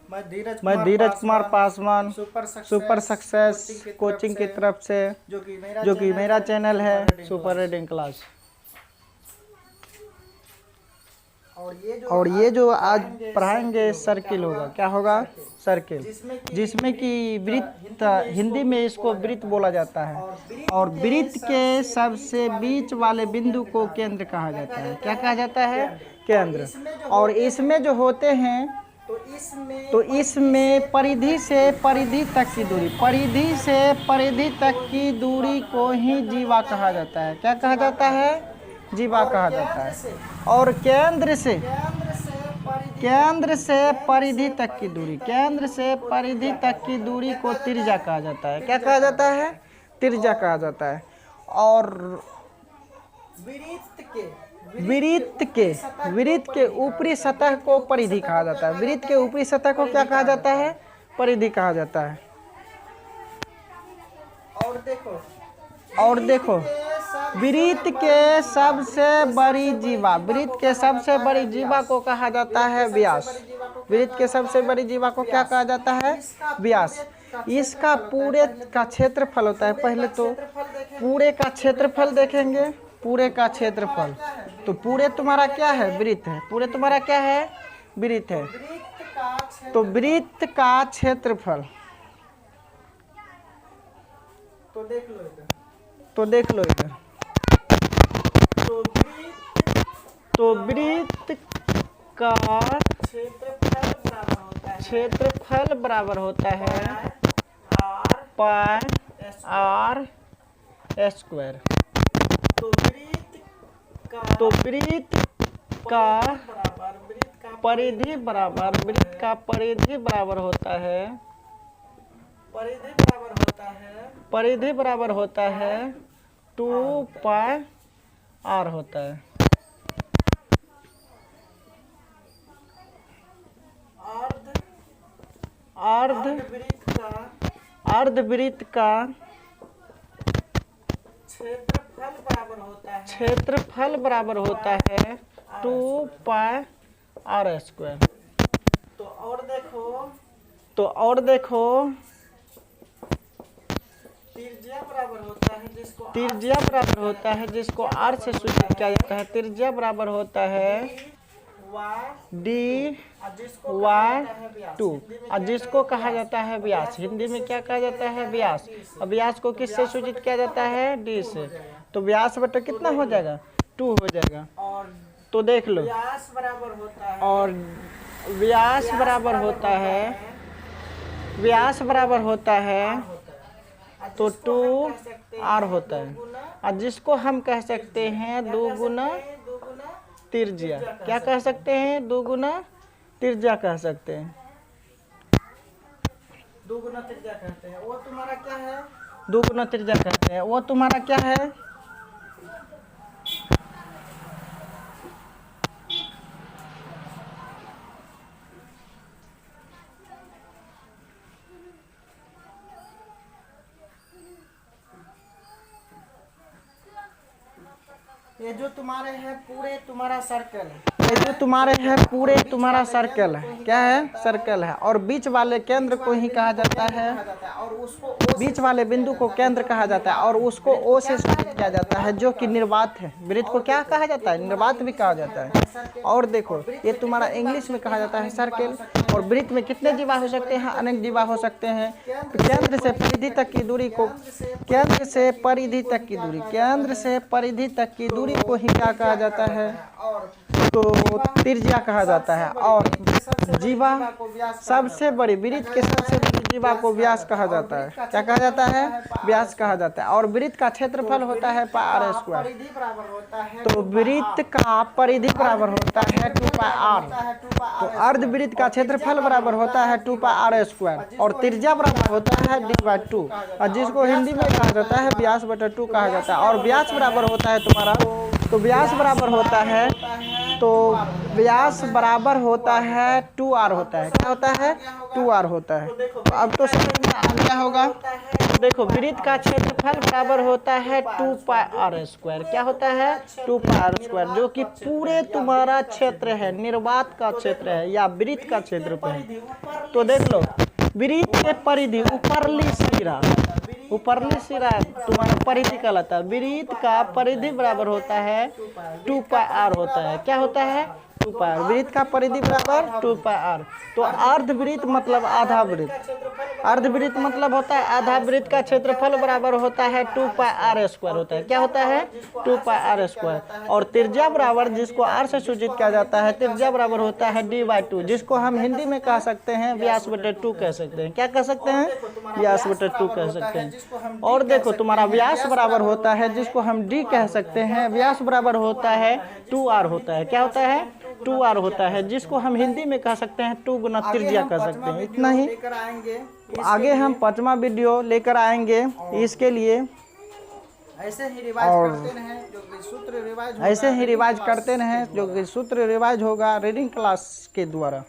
मैं Dheeraj Kumar Paswan super success coaching की तरफ से, जो कि मेरा चैनल है सुपर रीडिंग क्लास। और ये जो आज पढ़ाएंगे सर्किल होगा। क्या होगा? सर्किल, जिसमें कि वृत्त, हिंदी में इसको वृत्त बोला जाता है। और वृत्त के सबसे बीच वाले बिंदु को केंद्र कहा जाता है। क्या कहा जाता है? केंद्र। और इसमें जो होते हैं, तो इसमें परिधि से परिधि तक की दूरी, परिधि से परिधि तक की दूरी को ही जीवा कहा जाता है। क्या कहा जाता है? जीवा कहा जाता है। और केंद्र से परिधि तक की दूरी, केंद्र से परिधि तक की दूरी को त्रिज्या कहा जाता है। क्या कहा जाता है? त्रिज्या कहा जाता है। और वृत्त के ऊपरी सतह को परिधि कहा जाता है। वृत्त के ऊपरी सतह को क्या कहा जाता है? परिधि कहा जाता है। और देखो वृत्त के सबसे बड़ी जीवा, वृत्त के सबसे बड़ी जीवा को कहा जाता है व्यास। वृत्त के सबसे बड़ी जीवा को क्या कहा जाता है? व्यास। इसका पूरे का क्षेत्रफल होता है। पहले तो पूरे का क्षेत्रफल देखेंगे, पूरे का क्षेत्रफल। तो पूरे तुम्हारा क्या है? वृत्त है। पूरे तुम्हारा क्या है? वृत्त है। तो वृत्त का क्षेत्रफल, तो देख लो इधर, तो वृत्त का क्षेत्रफल बराबर होता है पाई आर स्क्वायर। तो वृत्त का परिधि बराबर, वृत्त का परिधि बराबर होता है, परिधि बराबर होता है 2 पाई आर होता है। अर्धवृत्त का क्षेत्रफल बराबर होता है 2 पाई आर स्क्वायर। तो और देखो त्रिज्या बराबर होता है जिसको आर से सूचित किया जाता है। त्रिज्या बराबर होता है डी वाई 2, और जिसको कहा जाता है व्यास। हिंदी में क्या कहा जाता है? व्यास। अब व्यास को किससे सूचित किया जाता है? डी से। तो व्यास बटा कितना हो जाएगा? 2 हो जाएगा। तो देख लो, और व्यास बराबर होता है तो 2 आर होता है, और जिसको हम कह सकते हैं 2 गुना त्रिज्या। क्या कह सकते हैं? 2 गुना त्रिज्या कह सकते हैं। 2 गुना त्रिज्या कहते हैं। वो तुम्हारा क्या है? 2 गुना त्रिज्या कहते हैं। वो तुम्हारा क्या है? ये जो तुम्हारे है पूरे तुम्हारा सर्कल है, ये जो तुम्हारे है पूरे तुम्हारा सर्कल है। क्या है? सर्कल है। और बीच वाले केंद्र को ही कहा जाता है, और उसको बीच वाले बिंदु को केंद्र कहा जाता है, और उसको ओ से सूचित किया जाता है, जो कि निर्वात है। वृत्त को क्या कहा जाता है? निर्वात भी कहा जाता है। और देखो ये तुम्हारा इंग्लिश में कहा जाता है सर्कल। और वृत्त में कितने जीवा हो सकते हैं? अनेक जीवा हो सकते हैं। केंद्र से परिधि तक की दूरी को, केंद्र से परिधि तक की दूरी, केंद्र से परिधि तक की दूरी को ही क्या कहा जाता है? तो त्रिज्या कहा जाता है। और जीवा सबसे बड़ी, वृत्त के सबसे बड़ी जीवा को व्यास कहा जाता है। क्या कहा जाता है? व्यास कहा जाता है। और वृत्त का क्षेत्रफल होता है पाई आर स्क्वायर। तो वृत्त का परिधि बराबर होता है 2 पाई आर। तो अर्धवृत्त का क्षेत्रफल बराबर होता है 2 पाई आर स्क्वायर, और त्रिज्या बराबर होता है d/2, और जिसको हिंदी में कहा जाता है व्यास बटा 2 कहा जाता है। और व्यास बराबर होता है तुम्हारा, तो व्यास बराबर होता है, तो व्यास बराबर होता है 2r होता है। क्या होता है? 2r होता है। तो अब तो समझ में आ गया होगा। देखो वृत्त का क्षेत्रफल बराबर होता है 2πr²। क्या होता है? 2πr², जो कि पूरे तुम्हारा क्षेत्र है, निर्वात का क्षेत्र है या वृत्त का क्षेत्रफल है। तो देख लो, वृत्त के परिधि ऊपरली सिरा तुम्हारा परिधि कहलाता है। वृत्त का परिधि बराबर होता है 2πr होता है। क्या होता है? 2πr। वृत्त का परिधि बराबर 2πr। तो अर्धवृत्त मतलब आधा वृत्त, अर्धवृत्त मतलब होता है आधा वृत्त का क्षेत्रफल बराबर होता है 2πr² होता है। क्या होता है? 2πr²। और त्रिज्या बराबर, जिसको r से सूचित किया जाता है, त्रिज्या बराबर होता है d/2, जिसको हम हिंदी में कह सकते हैं व्यास बटे 2 कह सकते हैं। क्या कह सकते हैं? व्यास बटे 2 कह सकते हैं। और देखो तुम्हारा व्यास बराबर होता है, जिसको हम d कह सकते हैं, व्यास बराबर होता है 2r होता है। क्या होता है? 2r होता है, जिसको हम हिंदी में कह सकते हैं 2 गुना त्रिज्या कह सकते हैं। इतना ही। आगे हम 5वां वीडियो लेकर आएंगे इसके लिए। ऐसे ही रिवाइज करते रहें, जो कि सूत्र रिवाइज होगा रीडिंग क्लास के द्वारा।